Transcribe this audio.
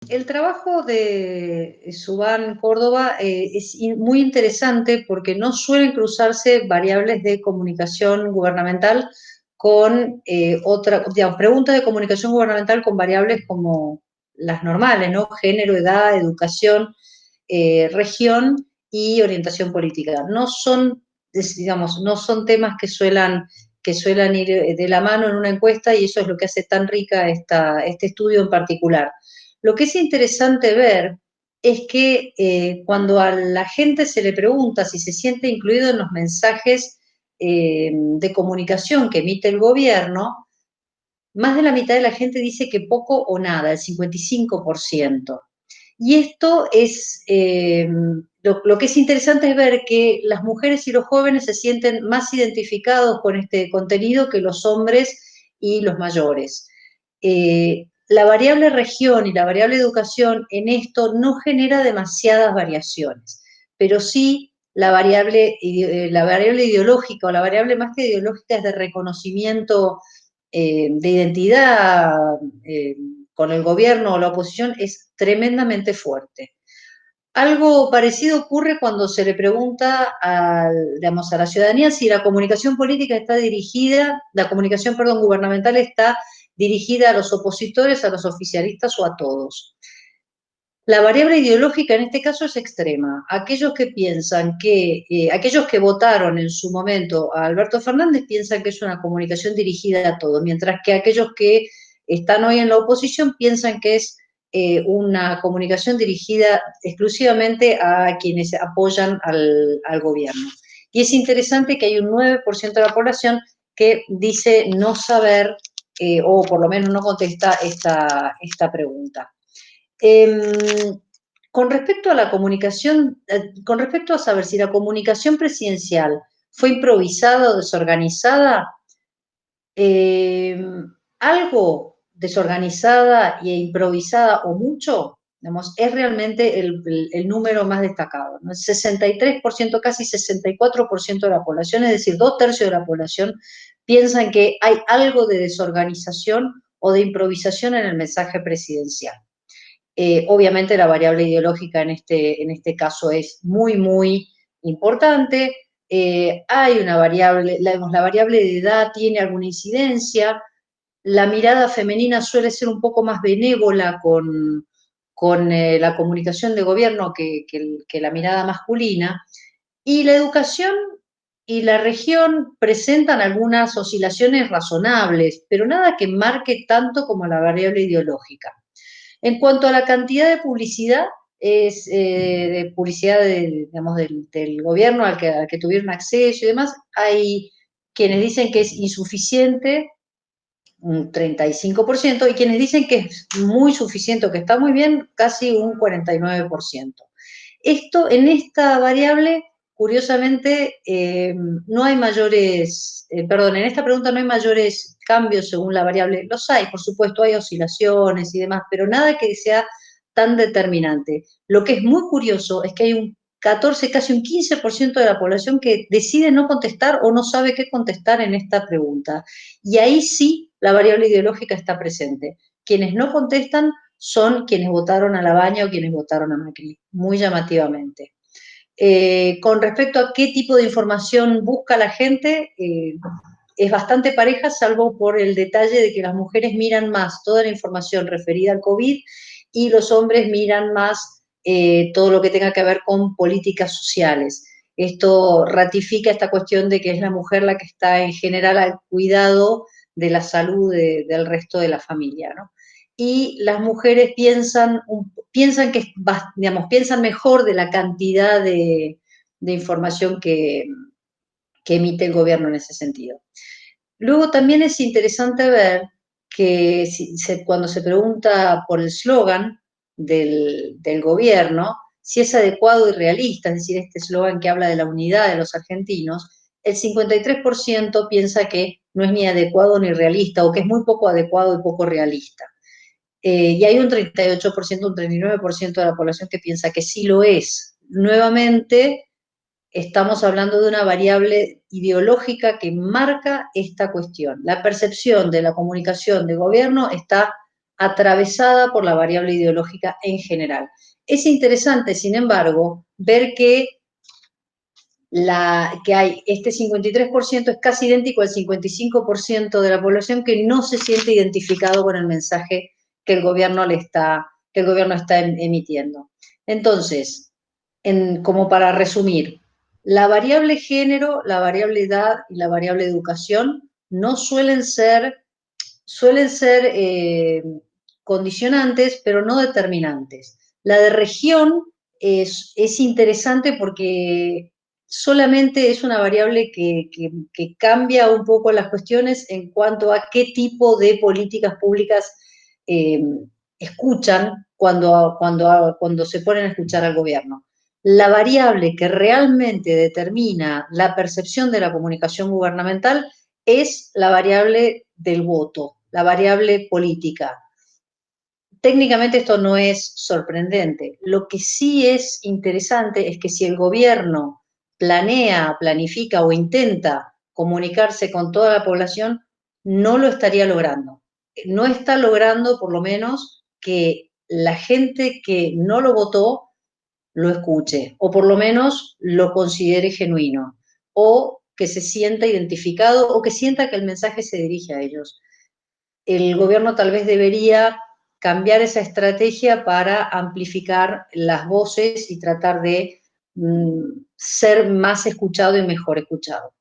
El trabajo de Subán Córdoba es muy interesante porque no suelen cruzarse variables de comunicación gubernamental con digamos, preguntas de comunicación gubernamental con variables como las normales, ¿no? Género, edad, educación, región y orientación política. No son, digamos, no son temas que suelan ir de la mano en una encuesta y eso es lo que hace tan rica este estudio en particular. Lo que es interesante ver es que cuando a la gente se le pregunta si se siente incluido en los mensajes de comunicación que emite el gobierno, más de la mitad de la gente dice que poco o nada, el 55%. Y esto es, lo que es interesante es ver que las mujeres y los jóvenes se sienten más identificados con este contenido que los hombres y los mayores. La variable región y la variable educación en esto no genera demasiadas variaciones, pero sí la variable ideológica o la variable más que ideológica es de reconocimiento de identidad con el gobierno o la oposición es tremendamente fuerte. Algo parecido ocurre cuando se le pregunta digamos, a la ciudadanía si la comunicación política está dirigida, la comunicación, perdón, gubernamental está dirigida a los opositores, a los oficialistas o a todos. La variable ideológica en este caso es extrema. Aquellos que piensan aquellos que votaron en su momento a Alberto Fernández piensan que es una comunicación dirigida a todos, mientras que aquellos que están hoy en la oposición piensan que es una comunicación dirigida exclusivamente a quienes apoyan al gobierno. Y es interesante que hay un 9% de la población que dice no saber o por lo menos no contesta esta pregunta. Con respecto a la comunicación, con respecto a saber si la comunicación presidencial fue improvisada o desorganizada, eh, algo desorganizada e improvisada o mucho, digamos, es realmente el número más destacado, ¿no? El 63%, casi 64% de la población, es decir, 2/3 de la población, piensan que hay algo de desorganización o de improvisación en el mensaje presidencial. Obviamente la variable ideológica en este caso es muy, muy importante. Hay una variable, la variable de edad tiene alguna incidencia. La mirada femenina suele ser un poco más benévola con la comunicación de gobierno que la mirada masculina. Y la educación y la región presentan algunas oscilaciones razonables, pero nada que marque tanto como la variable ideológica. En cuanto a la cantidad de publicidad, es de publicidad digamos, del gobierno al que tuvieron acceso y demás, hay quienes dicen que es insuficiente, un 35%, y quienes dicen que es muy suficiente o que está muy bien, casi un 49%. En esta variable, curiosamente, no hay mayores, perdón, en esta pregunta no hay mayores cambios según la variable. Los hay, por supuesto, hay oscilaciones y demás, pero nada que sea tan determinante. Lo que es muy curioso es que hay un 14, casi un 15% de la población que decide no contestar o no sabe qué contestar en esta pregunta. Y ahí sí la variable ideológica está presente. Quienes no contestan son quienes votaron a Labaña o quienes votaron a Macri, muy llamativamente. Con respecto a qué tipo de información busca la gente, es bastante pareja, salvo por el detalle de que las mujeres miran más toda la información referida al COVID y los hombres miran más todo lo que tenga que ver con políticas sociales. Esto ratifica esta cuestión de que es la mujer la que está en general al cuidado de la salud del resto de la familia, ¿no? Y las mujeres piensan que, digamos, piensan mejor de la cantidad de información que emite el gobierno en ese sentido. Luego también es interesante ver que cuando se pregunta por el eslogan del gobierno, si es adecuado y realista, es decir, este eslogan que habla de la unidad de los argentinos, el 53% piensa que no es ni adecuado ni realista o que es muy poco adecuado y poco realista. Y hay un 38%, un 39% de la población que piensa que sí lo es. Nuevamente, estamos hablando de una variable ideológica que marca esta cuestión. La percepción de la comunicación de gobierno está atravesada por la variable ideológica en general. Es interesante, sin embargo, ver que hay este 53% es casi idéntico al 55% de la población que no se siente identificado con el mensaje que el gobierno está emitiendo. Entonces, como para resumir, la variable género, la variable edad y la variable educación no suelen ser condicionantes, pero no determinantes. La de región es interesante porque solamente es una variable que cambia un poco las cuestiones en cuanto a qué tipo de políticas públicas eh, escuchan cuando se ponen a escuchar al gobierno. La variable que realmente determina la percepción de la comunicación gubernamental es la variable del voto, la variable política. Técnicamente esto no es sorprendente. Lo que sí es interesante es que si el gobierno planea, planifica o intenta comunicarse con toda la población, no lo estaría logrando. No está logrando, por lo menos, que la gente que no lo votó lo escuche, o por lo menos lo considere genuino, o que se sienta identificado, o que sienta que el mensaje se dirige a ellos. El gobierno tal vez debería cambiar esa estrategia para amplificar las voces y tratar de ser más escuchado y mejor escuchado.